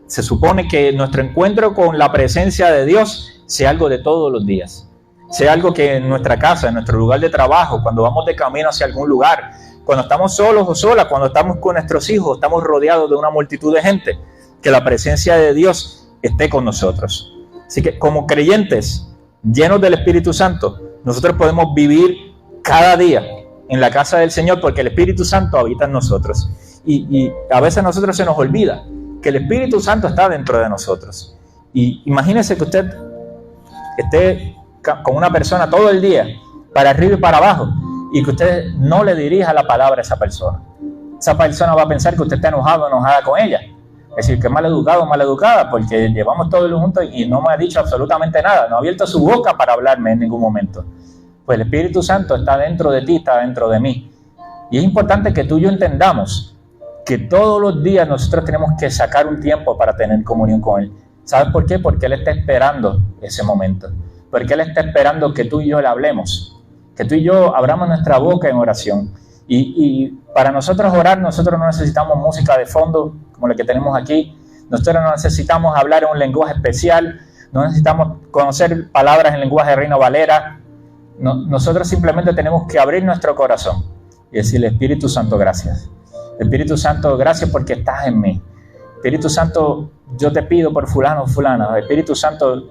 Se supone que nuestro encuentro con la presencia de Dios sea algo de todos los días. Sea algo que en nuestra casa, en nuestro lugar de trabajo, cuando vamos de camino hacia algún lugar, cuando estamos solos o solas, cuando estamos con nuestros hijos, estamos rodeados de una multitud de gente, que la presencia de Dios esté con nosotros. Así que como creyentes llenos del Espíritu Santo, nosotros podemos vivir cada día en la casa del Señor porque el Espíritu Santo habita en nosotros. Y a veces a nosotros se nos olvida que el Espíritu Santo está dentro de nosotros. Y imagínese que usted esté con una persona todo el día, para arriba y para abajo, y que usted no le dirija la palabra a esa persona. Esa persona va a pensar que usted está enojado o enojada con ella. Es decir, que es maleducado o maleducada, porque llevamos todo el juntos y no me ha dicho absolutamente nada, no ha abierto su boca para hablarme en ningún momento. Pues el Espíritu Santo está dentro de ti, está dentro de mí. Y es importante que tú y yo entendamos que todos los días nosotros tenemos que sacar un tiempo para tener comunión con Él. ¿Sabes por qué? Porque Él está esperando ese momento. Porque Él está esperando que tú y yo le hablemos, que tú y yo abramos nuestra boca en oración. Y para nosotros orar, nosotros no necesitamos música de fondo como la que tenemos aquí. Nosotros no necesitamos hablar en un lenguaje especial. No necesitamos conocer palabras en lenguaje de Reina Valera. No, nosotros simplemente tenemos que abrir nuestro corazón y decirle: Espíritu Santo, gracias. Espíritu Santo, gracias porque estás en mí. Espíritu Santo, yo te pido por fulano o fulana. Espíritu Santo,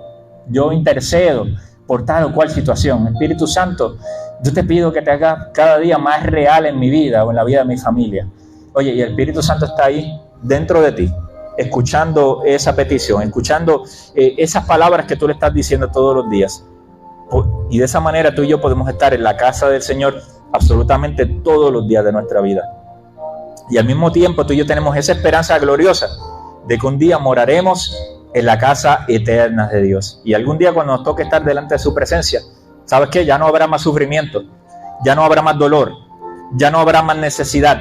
yo intercedo por tal o cual situación. Espíritu Santo, yo te pido que te hagas cada día más real en mi vida o en la vida de mi familia. Oye, y el Espíritu Santo está ahí dentro de ti, escuchando esa petición, escuchando esas palabras que tú le estás diciendo todos los días. Y de esa manera tú y yo podemos estar en la casa del Señor absolutamente todos los días de nuestra vida. Y al mismo tiempo tú y yo tenemos esa esperanza gloriosa de que un día moraremos en la casa eterna de Dios. Y algún día cuando nos toque estar delante de su presencia, ¿sabes qué? Ya no habrá más sufrimiento, ya no habrá más dolor, ya no habrá más necesidad,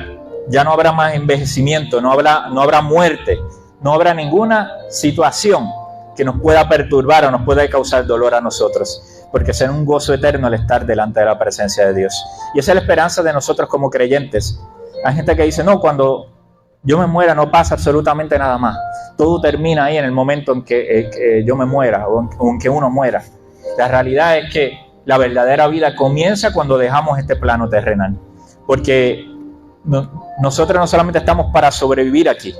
ya no habrá más envejecimiento, no habrá muerte, no habrá ninguna situación que nos pueda perturbar o nos pueda causar dolor a nosotros, porque será un gozo eterno al estar delante de la presencia de Dios. Y esa es la esperanza de nosotros como creyentes. Hay gente que dice: no, cuando yo me muera no pasa absolutamente nada más. Todo termina ahí en el momento en que yo me muera o en que uno muera. La realidad es que la verdadera vida comienza cuando dejamos este plano terrenal. Porque nosotros no solamente estamos para sobrevivir aquí,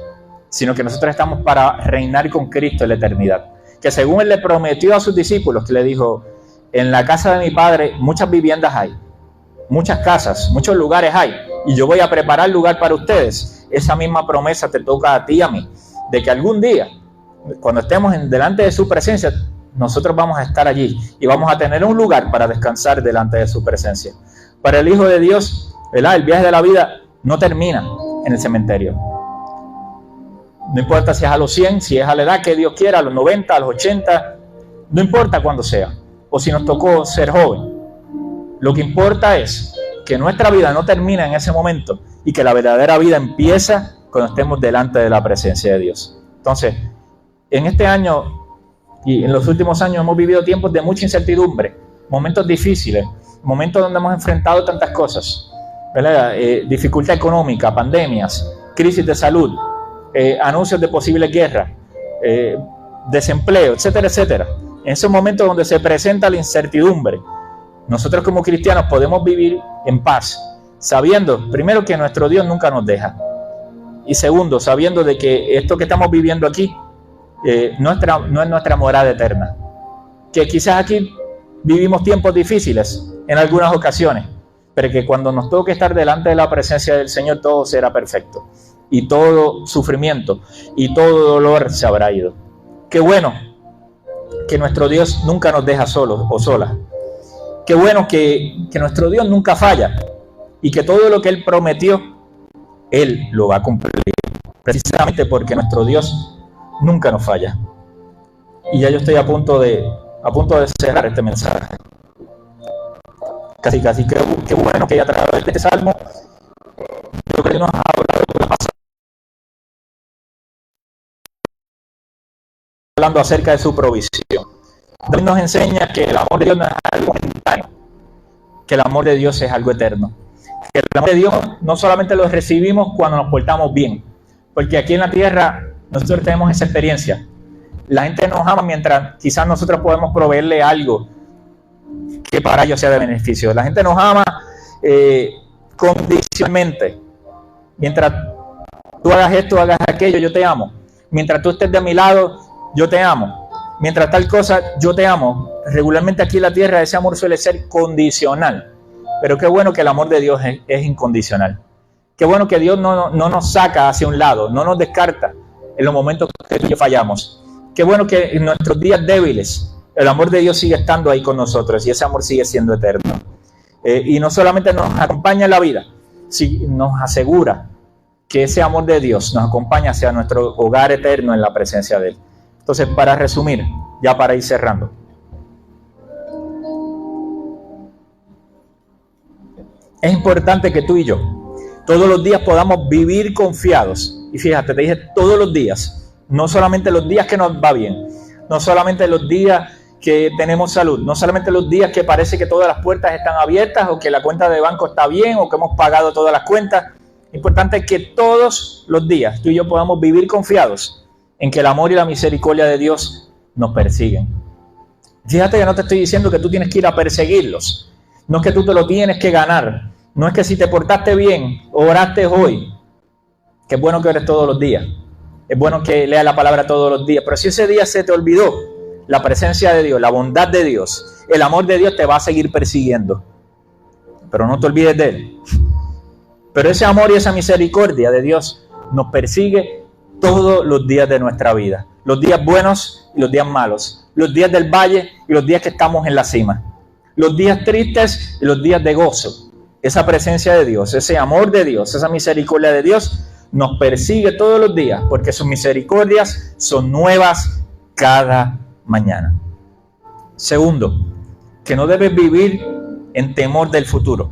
sino que nosotros estamos para reinar con Cristo en la eternidad. Que según Él le prometió a sus discípulos, que le dijo: en la casa de mi Padre muchas viviendas hay, muchas casas, muchos lugares hay, y yo voy a preparar lugar para ustedes. Esa misma promesa te toca a ti y a mí, de que algún día, cuando estemos delante de su presencia, nosotros vamos a estar allí y vamos a tener un lugar para descansar delante de su presencia. Para el Hijo de Dios, ¿verdad?, el viaje de la vida no termina en el cementerio. No importa si es a los 100, si es a la edad que Dios quiera, a los 90, a los 80, no importa cuándo sea, o si nos tocó ser joven. Lo que importa es que nuestra vida no termina en ese momento y que la verdadera vida empieza cuando estemos delante de la presencia de Dios. Entonces, en este año y en los últimos años hemos vivido tiempos de mucha incertidumbre, momentos difíciles, momentos donde hemos enfrentado tantas cosas, ¿verdad? Dificultad económica, pandemias, crisis de salud, anuncios de posibles guerras, desempleo, etcétera, etcétera. En esos momentos donde se presenta la incertidumbre, nosotros como cristianos podemos vivir en paz, sabiendo, primero, que nuestro Dios nunca nos deja, y segundo, sabiendo de que esto que estamos viviendo aquí no es nuestra morada eterna, que quizás aquí vivimos tiempos difíciles en algunas ocasiones, pero que cuando nos toque estar delante de la presencia del Señor todo será perfecto, y todo sufrimiento y todo dolor se habrá ido. Qué bueno que nuestro Dios nunca nos deja solos o solas. Qué bueno que nuestro Dios nunca falla y que todo lo que Él prometió, Él lo va a cumplir, precisamente porque nuestro Dios nunca nos falla. Y ya yo estoy a punto de cerrar este mensaje. Casi qué bueno que a través de este salmo yo creo que nos ha hablado de la pasada, hablando acerca de su provisión. David nos enseña que el amor de Dios no es algo momentáneo, que el amor de Dios es algo eterno. Que el amor de Dios no solamente lo recibimos cuando nos portamos bien, porque aquí en la tierra nosotros tenemos esa experiencia. La gente nos ama mientras quizás nosotros podemos proveerle algo que para ellos sea de beneficio. La gente nos ama condicionalmente. Mientras tú hagas esto, hagas aquello, yo te amo. Mientras tú estés de mi lado, yo te amo. Mientras tal cosa, yo te amo. Regularmente aquí en la tierra ese amor suele ser condicional. Pero qué bueno que el amor de Dios es incondicional. Qué bueno que Dios no nos saca hacia un lado, no nos descarta en los momentos que tú y yo fallamos. Qué bueno que en nuestros días débiles el amor de Dios sigue estando ahí con nosotros y ese amor sigue siendo eterno. Y no solamente nos acompaña en la vida, sí, nos asegura que ese amor de Dios nos acompaña hacia nuestro hogar eterno en la presencia de Él. Entonces, para resumir, ya para ir cerrando. Es importante que tú y yo todos los días podamos vivir confiados. Y fíjate, te dije todos los días. No solamente los días que nos va bien, no solamente los días que tenemos salud, no solamente los días que parece que todas las puertas están abiertas o que la cuenta de banco está bien o que hemos pagado todas las cuentas. Importante es que todos los días tú y yo podamos vivir confiados en que el amor y la misericordia de Dios nos persiguen. Fíjate que no te estoy diciendo que tú tienes que ir a perseguirlos, no es que tú te lo tienes que ganar, no es que si te portaste bien, oraste hoy, que es bueno que ores todos los días. Es bueno que leas la palabra todos los días, pero si ese día se te olvidó, la presencia de Dios, la bondad de Dios, el amor de Dios te va a seguir persiguiendo. Pero no te olvides de Él. Pero ese amor y esa misericordia de Dios nos persigue todos los días de nuestra vida. Los días buenos y los días malos. Los días del valle y los días que estamos en la cima. Los días tristes y los días de gozo. Esa presencia de Dios, ese amor de Dios, esa misericordia de Dios nos persigue todos los días, porque sus misericordias son nuevas cada mañana. Segundo, que no debes vivir en temor del futuro,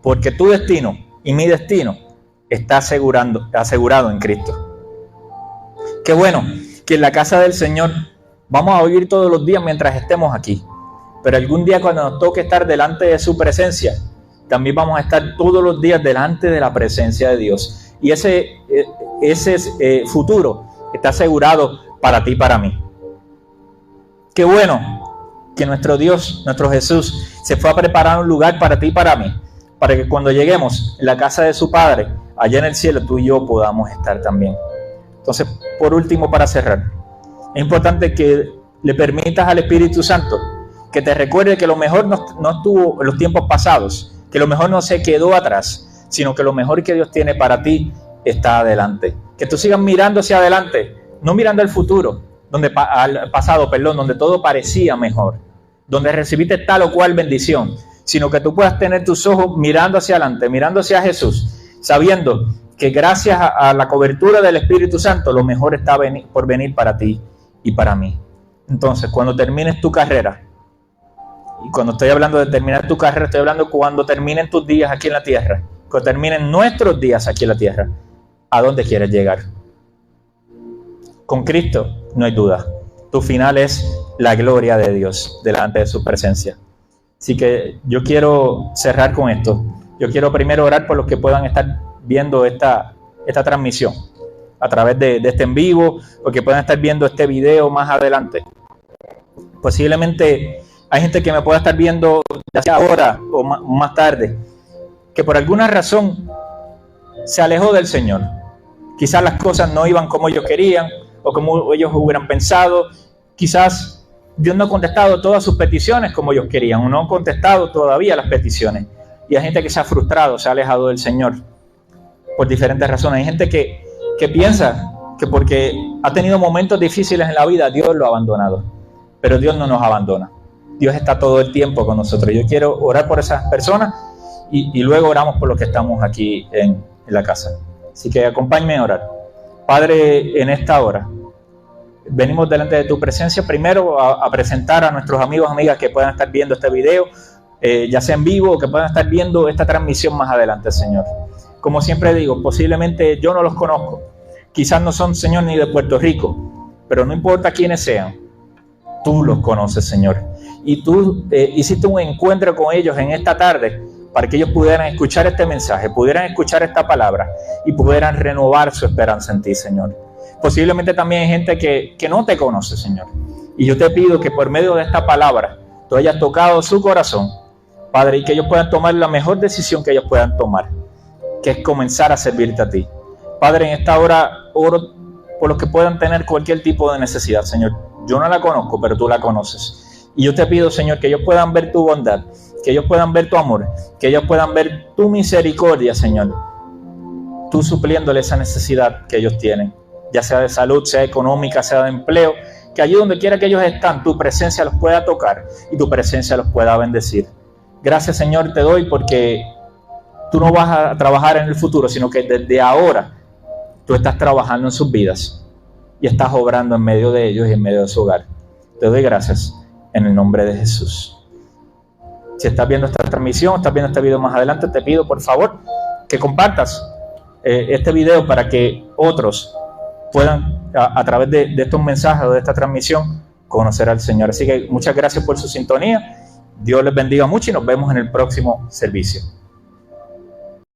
porque tu destino y mi destino está asegurado en Cristo. Qué bueno que en la casa del Señor vamos a vivir todos los días mientras estemos aquí, pero algún día cuando nos toque estar delante de su presencia, también vamos a estar todos los días delante de la presencia de Dios. Y ese futuro está asegurado para ti y para mí. Qué bueno que nuestro Dios, nuestro Jesús, se fue a preparar un lugar para ti y para mí, para que cuando lleguemos en la casa de su Padre, allá en el cielo, tú y yo podamos estar también. Entonces, por último, para cerrar, es importante que le permitas al Espíritu Santo que te recuerde que lo mejor no estuvo en los tiempos pasados, que lo mejor no se quedó atrás, sino que lo mejor que Dios tiene para ti está adelante. Que tú sigas mirando hacia adelante, no mirando al futuro, al pasado, donde todo parecía mejor, donde recibiste tal o cual bendición, sino que tú puedas tener tus ojos mirando hacia adelante, mirando hacia Jesús, sabiendo que gracias a la cobertura del Espíritu Santo, lo mejor está por venir para ti y para mí. Entonces, cuando termines tu carrera, y cuando estoy hablando de terminar tu carrera, estoy hablando cuando terminen tus días aquí en la tierra, cuando terminen nuestros días aquí en la tierra, ¿a dónde quieres llegar? Con Cristo no hay duda. Tu final es la gloria de Dios delante de su presencia. Así que yo quiero cerrar con esto. Yo quiero primero orar por los que puedan estar viendo esta transmisión a través de este en vivo, o que puedan estar viendo este video más adelante. Posiblemente hay gente que me pueda estar viendo ya sea ahora o más tarde, que por alguna razón se alejó del Señor. Quizás las cosas no iban como ellos querían o como ellos hubieran pensado. Quizás Dios no ha contestado todas sus peticiones como ellos querían, o no ha contestado todavía las peticiones. Y hay gente que se ha frustrado, se ha alejado del Señor por diferentes razones. Hay gente que piensa que porque ha tenido momentos difíciles en la vida, Dios lo ha abandonado. Pero Dios no nos abandona. Dios está todo el tiempo con nosotros. Yo quiero orar por esas personas y luego oramos por los que estamos aquí en la casa. Así que acompáñenme a orar. Padre, en esta hora venimos delante de tu presencia primero a presentar a nuestros amigos, amigas que puedan estar viendo este video, ya sea en vivo o que puedan estar viendo esta transmisión más adelante, Señor. Como siempre digo, posiblemente yo no los conozco. Quizás no son, Señor, ni de Puerto Rico, pero no importa quiénes sean. Tú los conoces, Señor. Y tú hiciste un encuentro con ellos en esta tarde para que ellos pudieran escuchar este mensaje, pudieran escuchar esta palabra y pudieran renovar su esperanza en ti, Señor. Posiblemente también hay gente que no te conoce, Señor. Y yo te pido que por medio de esta palabra tú hayas tocado su corazón, Padre, y que ellos puedan tomar la mejor decisión que ellos puedan tomar, que es comenzar a servirte a ti. Padre, en esta hora oro por los que puedan tener cualquier tipo de necesidad, Señor. Yo no la conozco, pero tú la conoces. Y yo te pido, Señor, que ellos puedan ver tu bondad, que ellos puedan ver tu amor, que ellos puedan ver tu misericordia, Señor. Tú supliéndole esa necesidad que ellos tienen, ya sea de salud, sea económica, sea de empleo, que allí donde quiera que ellos están, tu presencia los pueda tocar y tu presencia los pueda bendecir. Gracias, Señor, te doy porque tú no vas a trabajar en el futuro, sino que desde ahora tú estás trabajando en sus vidas y estás obrando en medio de ellos y en medio de su hogar. Te doy gracias en el nombre de Jesús. Si estás viendo esta transmisión, estás viendo este video más adelante, te pido por favor que compartas este video para que otros puedan a través de estos mensajes o de esta transmisión conocer al Señor. Así que muchas gracias por su sintonía. Dios les bendiga mucho y nos vemos en el próximo servicio.